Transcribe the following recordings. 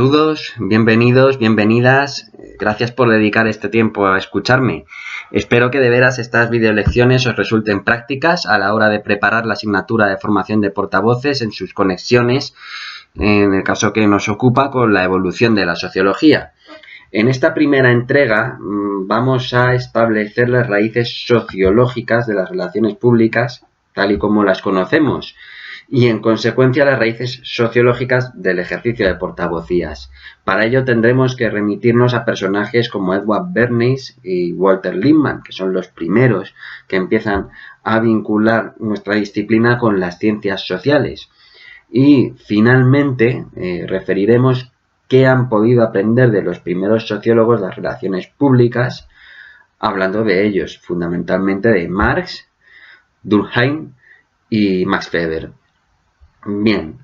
Saludos, bienvenidos, bienvenidas. Gracias por dedicar este tiempo a escucharme. Espero que de veras estas videolecciones os resulten prácticas a la hora de preparar la asignatura de formación de portavoces en sus conexiones, en el caso que nos ocupa con la evolución de la sociología. En esta primera entrega vamos a establecer las raíces sociológicas de las relaciones públicas, tal y como las conocemos, y en consecuencia las raíces sociológicas del ejercicio de portavocías. Para ello tendremos que remitirnos a personajes como Edward Bernays y Walter Lippmann, que son los primeros que empiezan a vincular nuestra disciplina con las ciencias sociales. Y finalmente referiremos qué han podido aprender de los primeros sociólogos de las relaciones públicas, hablando de ellos, fundamentalmente de Marx, Durkheim y Max Weber. Bien,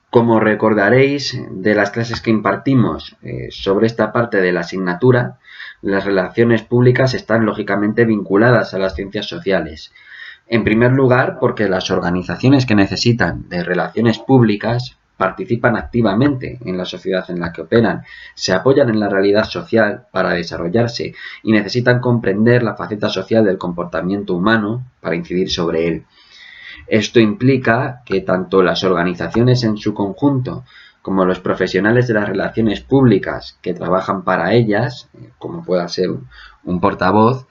como recordaréis de las clases que impartimos sobre esta parte de la asignatura, las relaciones públicas están lógicamente vinculadas a las ciencias sociales. En primer lugar, porque las organizaciones que necesitan de relaciones públicas participan activamente en la sociedad en la que operan, se apoyan en la realidad social para desarrollarse y necesitan comprender la faceta social del comportamiento humano para incidir sobre él. Esto implica que tanto las organizaciones en su conjunto como los profesionales de las relaciones públicas que trabajan para ellas, como pueda ser un portavoz,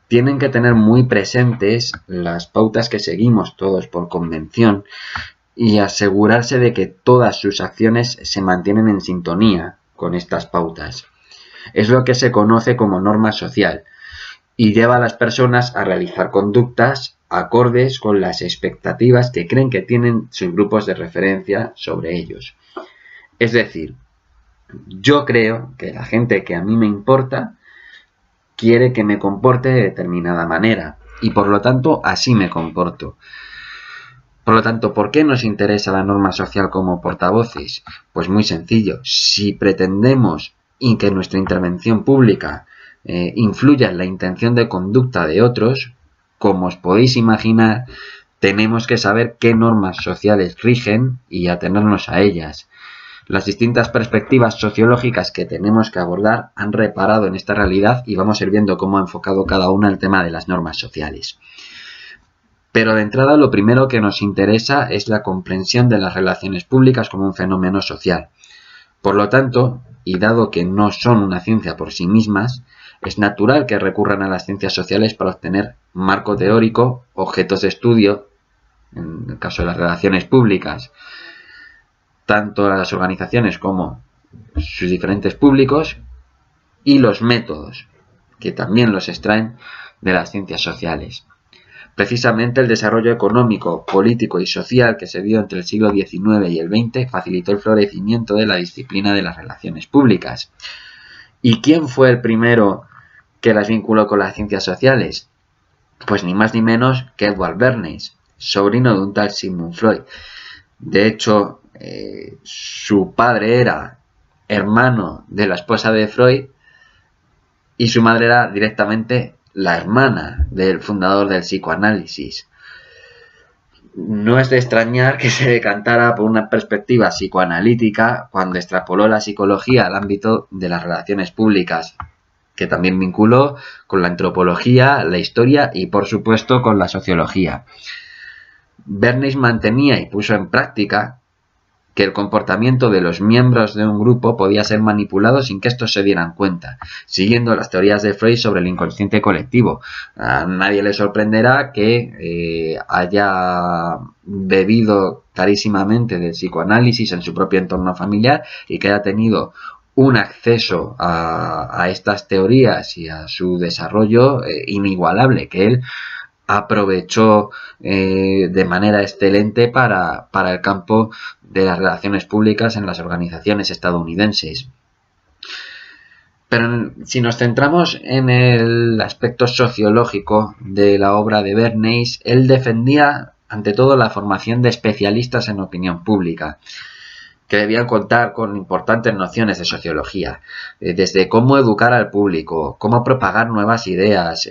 tienen que tener muy presentes las pautas que seguimos todos por convención y asegurarse de que todas sus acciones se mantienen en sintonía con estas pautas. Es lo que se conoce como norma social y lleva a las personas a realizar conductas acordes con las expectativas que creen que tienen sus grupos de referencia sobre ellos. Es decir, yo creo que la gente que a mí me importa quiere que me comporte de determinada manera y por lo tanto así me comporto. Por lo tanto, ¿por qué nos interesa la norma social como portavoces? Pues muy sencillo, si pretendemos que nuestra intervención pública influya en la intención de conducta de otros, como os podéis imaginar, tenemos que saber qué normas sociales rigen y atenernos a ellas. Las distintas perspectivas sociológicas que tenemos que abordar han reparado en esta realidad y vamos a ir viendo cómo ha enfocado cada una el tema de las normas sociales. Pero de entrada lo primero que nos interesa es la comprensión de las relaciones públicas como un fenómeno social. Por lo tanto, y dado que no son una ciencia por sí mismas, es natural que recurran a las ciencias sociales para obtener marco teórico, objetos de estudio, en el caso de las relaciones públicas, tanto las organizaciones como sus diferentes públicos, y los métodos, que también los extraen de las ciencias sociales. Precisamente el desarrollo económico, político y social que se dio entre el siglo XIX y el XX facilitó el florecimiento de la disciplina de las relaciones públicas. ¿Y quién fue el primero que las vinculó con las ciencias sociales? Pues ni más ni menos que Edward Bernays, sobrino de un tal Sigmund Freud. De hecho, su padre era hermano de la esposa de Freud y su madre era directamente la hermana del fundador del psicoanálisis. No es de extrañar que se decantara por una perspectiva psicoanalítica cuando extrapoló la psicología al ámbito de las relaciones públicas, que también vinculó con la antropología, la historia y, por supuesto, con la sociología. Bernays mantenía y puso en práctica que el comportamiento de los miembros de un grupo podía ser manipulado sin que estos se dieran cuenta, siguiendo las teorías de Freud sobre el inconsciente colectivo. A nadie le sorprenderá que haya bebido clarísimamente del psicoanálisis en su propio entorno familiar y que haya tenido un acceso a estas teorías y a su desarrollo inigualable, que él aprovechó de manera excelente para el campo de las relaciones públicas en las organizaciones estadounidenses. Pero si nos centramos en el aspecto sociológico de la obra de Bernays, él defendía ante todo la formación de especialistas en opinión pública, que debían contar con importantes nociones de sociología, desde cómo educar al público, cómo propagar nuevas ideas,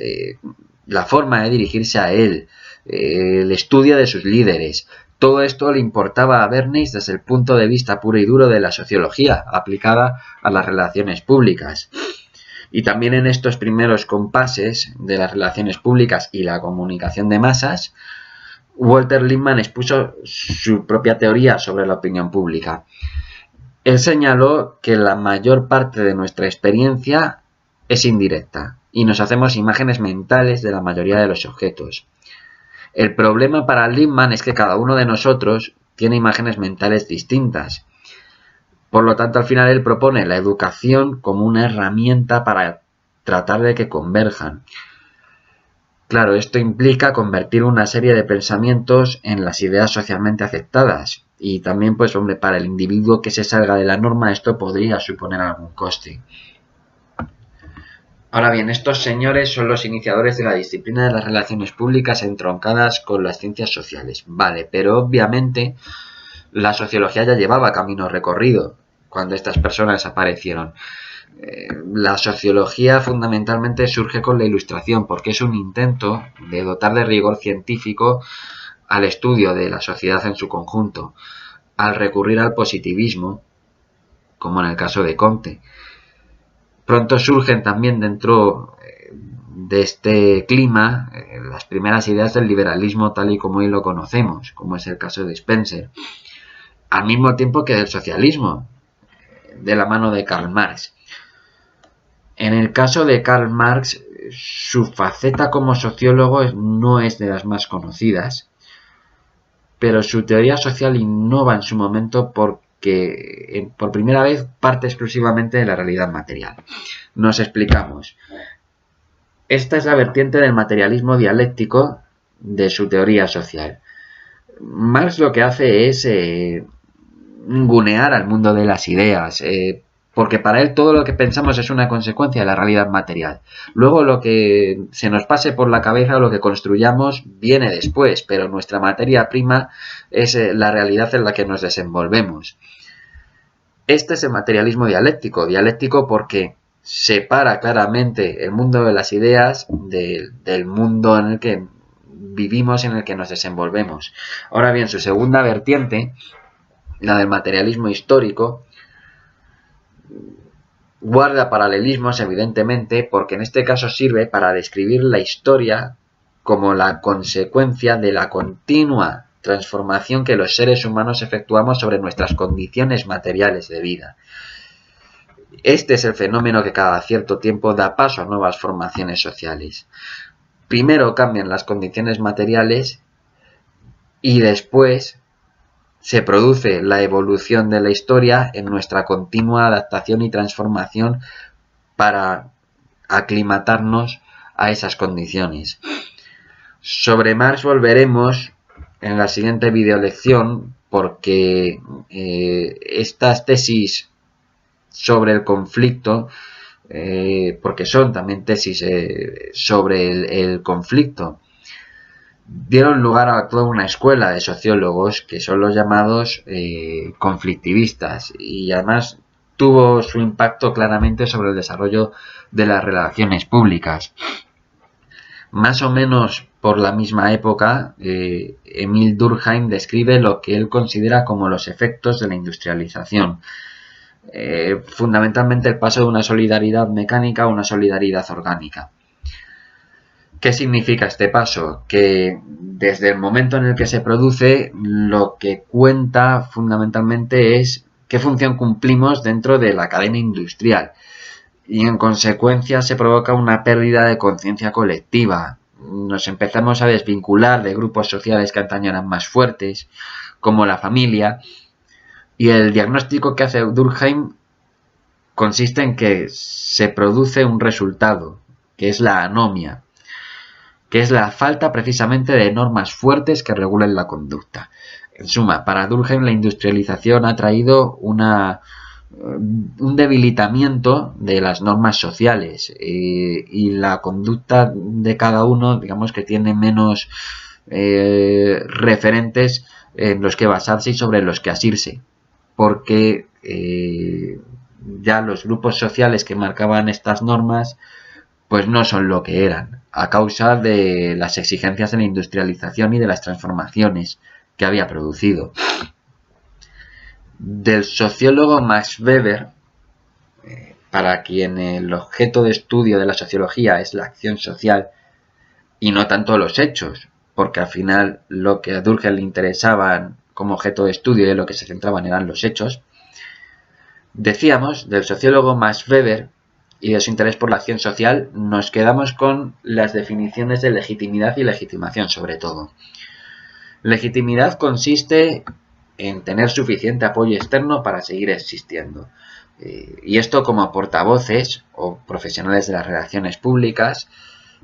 la forma de dirigirse a él, el estudio de sus líderes. Todo esto le importaba a Bernays desde el punto de vista puro y duro de la sociología, aplicada a las relaciones públicas. Y también en estos primeros compases de las relaciones públicas y la comunicación de masas, Walter Lippmann expuso su propia teoría sobre la opinión pública. Él señaló que la mayor parte de nuestra experiencia es indirecta y nos hacemos imágenes mentales de la mayoría de los objetos. El problema para Lippmann es que cada uno de nosotros tiene imágenes mentales distintas. Por lo tanto, al final él propone la educación como una herramienta para tratar de que converjan. Claro, esto implica convertir una serie de pensamientos en las ideas socialmente aceptadas. Y también, pues, hombre, para el individuo que se salga de la norma esto podría suponer algún coste. Ahora bien, estos señores son los iniciadores de la disciplina de las relaciones públicas entroncadas con las ciencias sociales. Vale, pero obviamente la sociología ya llevaba camino recorrido cuando estas personas aparecieron. La sociología fundamentalmente surge con la Ilustración porque es un intento de dotar de rigor científico al estudio de la sociedad en su conjunto, al recurrir al positivismo, como en el caso de Comte. Pronto surgen también dentro de este clima las primeras ideas del liberalismo tal y como hoy lo conocemos, como es el caso de Spencer, al mismo tiempo que del socialismo, de la mano de Karl Marx. En el caso de Karl Marx, su faceta como sociólogo no es de las más conocidas, pero su teoría social innova en su momento porque por primera vez parte exclusivamente de la realidad material. Nos explicamos. Esta es la vertiente del materialismo dialéctico de su teoría social. Marx lo que hace es ningunear al mundo de las ideas, porque para él todo lo que pensamos es una consecuencia de la realidad material. Luego lo que se nos pase por la cabeza o lo que construyamos viene después, pero nuestra materia prima es la realidad en la que nos desenvolvemos. Este es el materialismo dialéctico. Dialéctico porque separa claramente el mundo de las ideas del mundo en el que vivimos y en el que nos desenvolvemos. Ahora bien, su segunda vertiente, la del materialismo histórico, guarda paralelismos evidentemente porque en este caso sirve para describir la historia como la consecuencia de la continua transformación que los seres humanos efectuamos sobre nuestras condiciones materiales de vida. Este es el fenómeno que cada cierto tiempo da paso a nuevas formaciones sociales. Primero cambian las condiciones materiales y después se produce la evolución de la historia en nuestra continua adaptación y transformación para aclimatarnos a esas condiciones. Sobre Marx volveremos en la siguiente videolección porque estas tesis sobre el conflicto, porque son también tesis sobre el conflicto, dieron lugar a toda una escuela de sociólogos que son los llamados conflictivistas y además tuvo su impacto claramente sobre el desarrollo de las relaciones públicas. Más o menos por la misma época, Emil Durkheim describe lo que él considera como los efectos de la industrialización. Fundamentalmente el paso de una solidaridad mecánica a una solidaridad orgánica. ¿Qué significa este paso? Que desde el momento en el que se produce, lo que cuenta fundamentalmente es qué función cumplimos dentro de la cadena industrial. Y en consecuencia se provoca una pérdida de conciencia colectiva. Nos empezamos a desvincular de grupos sociales que antaño eran más fuertes, como la familia. Y el diagnóstico que hace Durkheim consiste en que se produce un resultado, que es la anomia, que es la falta precisamente de normas fuertes que regulen la conducta. En suma, para Durkheim la industrialización ha traído un debilitamiento de las normas sociales y la conducta de cada uno, digamos que tiene menos referentes en los que basarse y sobre los que asirse, porque ya los grupos sociales que marcaban estas normas pues no son lo que eran, a causa de las exigencias de la industrialización y de las transformaciones que había producido. Del sociólogo Max Weber, para quien el objeto de estudio de la sociología es la acción social y no tanto los hechos, porque al final lo que a Durkheim le interesaban como objeto de estudio y en lo que se centraban eran los hechos, decíamos, del sociólogo Max Weber y de su interés por la acción social, nos quedamos con las definiciones de legitimidad y legitimación sobre todo. Legitimidad consiste en tener suficiente apoyo externo para seguir existiendo. Y esto como portavoces o profesionales de las relaciones públicas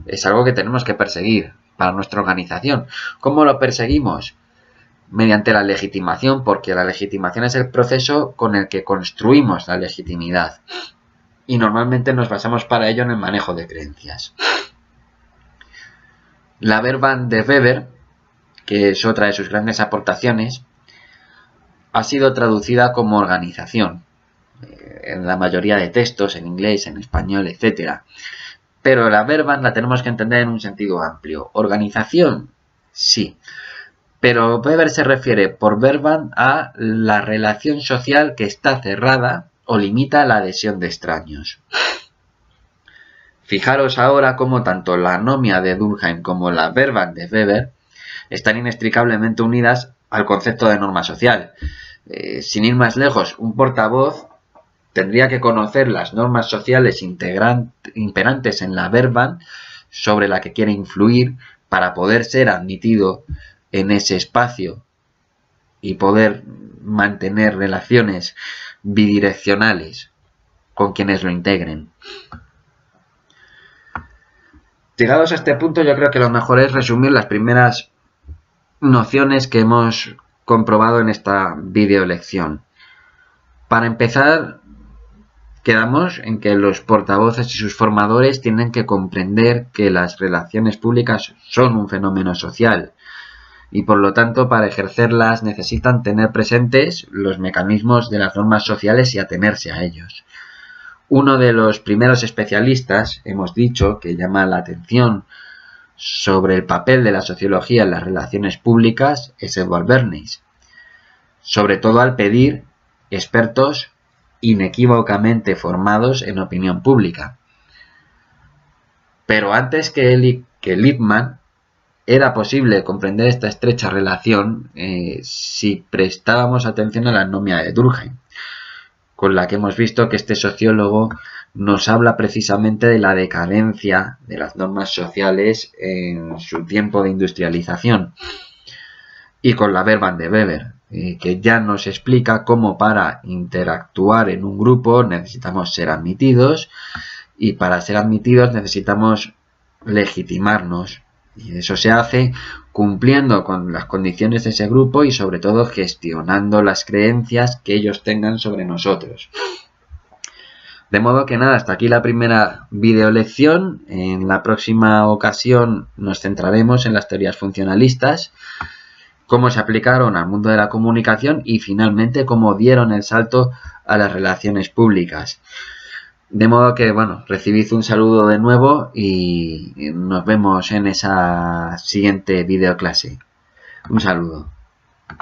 es algo que tenemos que perseguir para nuestra organización. ¿Cómo lo perseguimos? Mediante la legitimación, porque la legitimación es el proceso con el que construimos la legitimidad. Y normalmente nos basamos para ello en el manejo de creencias. La Verband de Weber, que es otra de sus grandes aportaciones, ha sido traducida como organización en la mayoría de textos, en inglés, en español, etc. Pero la Verband la tenemos que entender en un sentido amplio. Organización, sí. Pero Weber se refiere por Verband a la relación social que está cerrada o limita la adhesión de extraños. Fijaros ahora cómo tanto la anomia de Durkheim como la Verband de Weber están inextricablemente unidas al concepto de norma social. Sin ir más lejos, un portavoz tendría que conocer las normas sociales imperantes en la Verband sobre la que quiere influir para poder ser admitido en ese espacio y poder mantener relaciones bidireccionales con quienes lo integren. Llegados a este punto, yo creo que lo mejor es resumir las primeras nociones que hemos comprobado en esta videolección. Para empezar, quedamos en que los portavoces y sus formadores tienen que comprender que las relaciones públicas son un fenómeno social y por lo tanto para ejercerlas necesitan tener presentes los mecanismos de las normas sociales y atenerse a ellos. Uno de los primeros especialistas, hemos dicho, que llama la atención sobre el papel de la sociología en las relaciones públicas es Edward Bernays, sobre todo al pedir expertos inequívocamente formados en opinión pública. Pero antes que él y que Lippmann, era posible comprender esta estrecha relación si prestábamos atención a la anomia de Durkheim, con la que hemos visto que este sociólogo nos habla precisamente de la decadencia de las normas sociales en su tiempo de industrialización, y con la Verband de Weber, que ya nos explica cómo para interactuar en un grupo necesitamos ser admitidos y para ser admitidos necesitamos legitimarnos. Y eso se hace cumpliendo con las condiciones de ese grupo y sobre todo gestionando las creencias que ellos tengan sobre nosotros. De modo que nada, hasta aquí la primera videolección. En la próxima ocasión nos centraremos en las teorías funcionalistas, cómo se aplicaron al mundo de la comunicación y finalmente cómo dieron el salto a las relaciones públicas. De modo que, bueno, recibid un saludo de nuevo y nos vemos en esa siguiente videoclase. Un saludo.